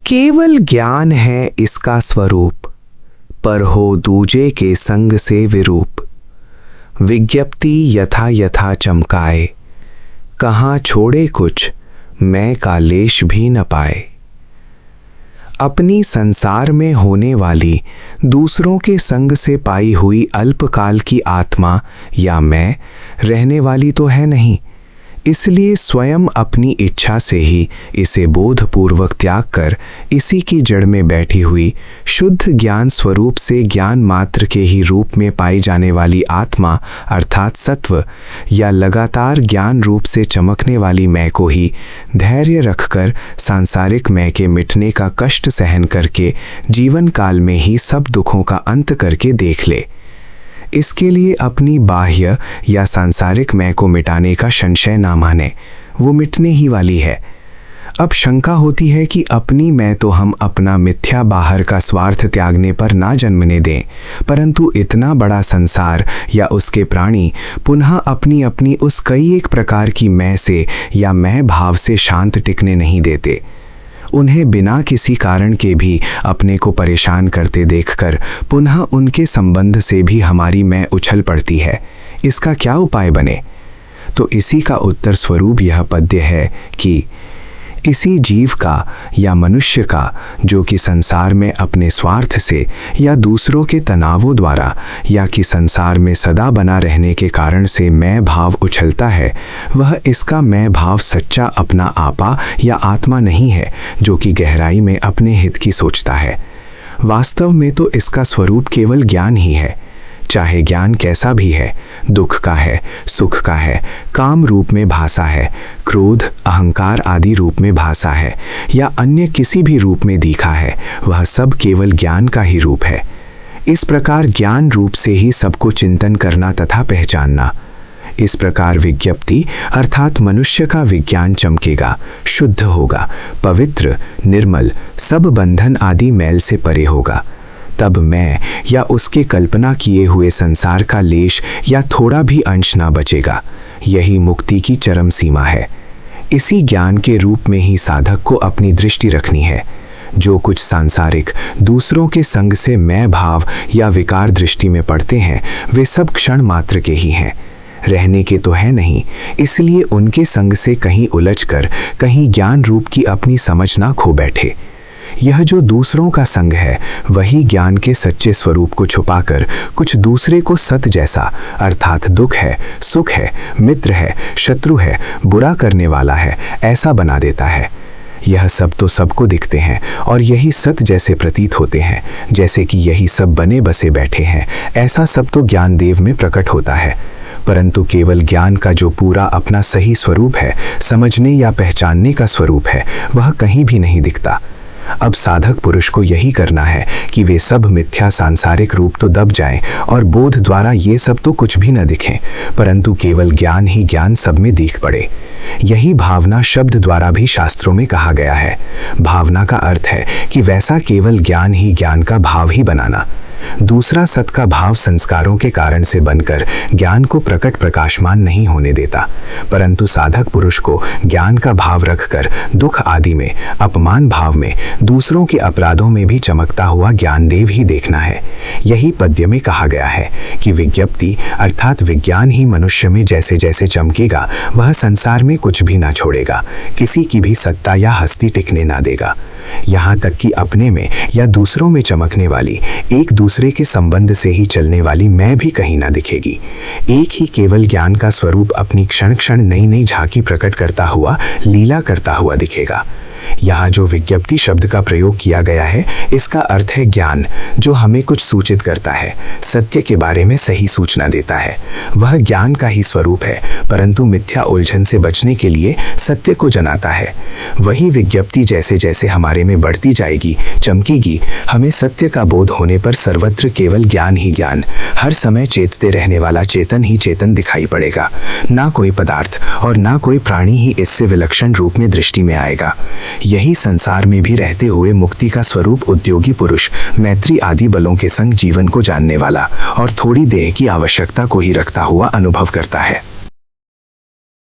केवल ज्ञान है इसका स्वरूप, पर हो दूजे के संग से विरूप। विज्ञप्ति यथा यथा चमकाए, कहाँ छोड़े कुछ मैं का लेश भी न पाए। अपनी संसार में होने वाली दूसरों के संग से पाई हुई अल्पकाल की आत्मा या मैं रहने वाली तो है नहीं, इसलिए स्वयं अपनी इच्छा से ही इसे बोधपूर्वक त्याग कर इसी की जड़ में बैठी हुई शुद्ध ज्ञान स्वरूप से ज्ञान मात्र के ही रूप में पाई जाने वाली आत्मा अर्थात सत्व या लगातार ज्ञान रूप से चमकने वाली मैं को ही धैर्य रखकर सांसारिक मैं के मिटने का कष्ट सहन करके जीवन काल में ही सब दुखों का अंत करके देख ले। इसके लिए अपनी बाह्य या सांसारिक मैं को मिटाने का संशय ना माने, वो मिटने ही वाली है। अब शंका होती है कि अपनी मैं तो हम अपना मिथ्या बाहर का स्वार्थ त्यागने पर ना जन्मने दें, परंतु इतना बड़ा संसार या उसके प्राणी पुनः अपनी अपनी उस कई एक प्रकार की मैं से या मैं भाव से शांत टिकने नहीं देते। उन्हें बिना किसी कारण के भी अपने को परेशान करते देखकर पुनः उनके संबंध से भी हमारी मैं उछल पड़ती है। इसका क्या उपाय बने? तो इसी का उत्तर स्वरूप यह पद्य है कि इसी जीव का या मनुष्य का जो कि संसार में अपने स्वार्थ से या दूसरों के तनावों द्वारा या कि संसार में सदा बना रहने के कारण से मैं भाव उछलता है, वह इसका मैं भाव सच्चा अपना आपा या आत्मा नहीं है जो कि गहराई में अपने हित की सोचता है। वास्तव में तो इसका स्वरूप केवल ज्ञान ही है। चाहे ज्ञान कैसा भी है, दुख का है, सुख का है, काम रूप में भासा है, क्रोध अहंकार आदि रूप में भासा है या अन्य किसी भी रूप में दिखा है, वह सब केवल ज्ञान का ही रूप है। इस प्रकार ज्ञान रूप से ही सबको चिंतन करना तथा पहचानना। इस प्रकार विज्ञप्ति अर्थात मनुष्य का विज्ञान चमकेगा, शुद्ध होगा, पवित्र निर्मल सब बंधन आदि मैल से परे होगा। तब मैं या उसके कल्पना किए हुए संसार का लेश या थोड़ा भी अंश ना बचेगा। यही मुक्ति की चरम सीमा है। इसी ज्ञान के रूप में ही साधक को अपनी दृष्टि रखनी है। जो कुछ सांसारिक दूसरों के संग से मैं भाव या विकार दृष्टि में पड़ते हैं, वे सब क्षण मात्र के ही हैं, रहने के तो है नहीं। इसलिए उनके संग से कहीं उलझकर कहीं ज्ञान रूप की अपनी समझ ना खो बैठे। यह जो दूसरों का संग है, वही ज्ञान के सच्चे स्वरूप को छुपाकर कुछ दूसरे को सत जैसा अर्थात दुख है, सुख है, मित्र है, शत्रु है, बुरा करने वाला है, ऐसा बना देता है। यह सब तो सबको दिखते हैं और यही सत जैसे प्रतीत होते हैं, जैसे कि यही सब बने बसे बैठे हैं। ऐसा सब तो ज्ञान देव में प्रकट होता है, परंतु केवल ज्ञान का जो पूरा अपना सही स्वरूप है, समझने या पहचानने का स्वरूप है, वह कहीं भी नहीं दिखता। अब साधक पुरुष को यही करना है कि वे सब मिथ्या सांसारिक रूप तो दब जाएं और बोध द्वारा ये सब तो कुछ भी न दिखें, परंतु केवल ज्ञान ही ज्ञान सब में दिख पड़े। यही भावना शब्द द्वारा भी शास्त्रों में कहा गया है। भावना का अर्थ है कि वैसा केवल ज्ञान ही ज्ञान का भाव ही बनाना। दूसरा सत का भाव संस्कारों के कारण से बनकर ज्ञान को प्रकट प्रकाशमान नहीं होने देता, परंतु साधक पुरुष को ज्ञान का भाव रखकर दुख आदि में, अपमान भाव में, दूसरों के अपराधों में भी चमकता हुआ ज्ञानदेव ही देखना है। यही पद्य में कहा गया है कि विज्ञप्ति अर्थात विज्ञान ही मनुष्य में जैसे जैसे चमकेगा, वह संसार में कुछ भी ना छोड़ेगा, किसी की भी सत्ता या हस्ती टिकने ना देगा। यहाँ तक कि अपने में या दूसरों में चमकने वाली, एक दूसरे के संबंध से ही चलने वाली मैं भी कहीं ना दिखेगी। एक ही केवल ज्ञान का स्वरूप अपनी क्षण क्षण नई नई झांकी प्रकट करता हुआ, लीला करता हुआ दिखेगा। यहाँ जो विज्ञप्ति शब्द का प्रयोग किया गया है, इसका अर्थ है ज्ञान, जो हमें कुछ सूचित करता है, सत्य के बारे में सही सूचना देता है। वह ज्ञान का ही स्वरूप है, परंतु मिथ्या उलझन से बचने के लिए सत्य को जनाता है। वही विज्ञप्ति जैसे जैसे हमारे में बढ़ती जाएगी, चमकेगी, हमें सत्य का बोध होने पर सर्वत्र केवल ज्ञान ही ज्ञान, हर समय चेतते रहने वाला चेतन ही चेतन दिखाई पड़ेगा। ना कोई पदार्थ और ना कोई प्राणी ही इससे विलक्षण रूप में दृष्टि में आएगा। यही संसार में भी रहते हुए मुक्ति का स्वरूप उद्योगी पुरुष मैत्री आदि बलों के संग जीवन को जानने वाला और थोड़ी देह की आवश्यकता को ही रखता हुआ अनुभव करता है।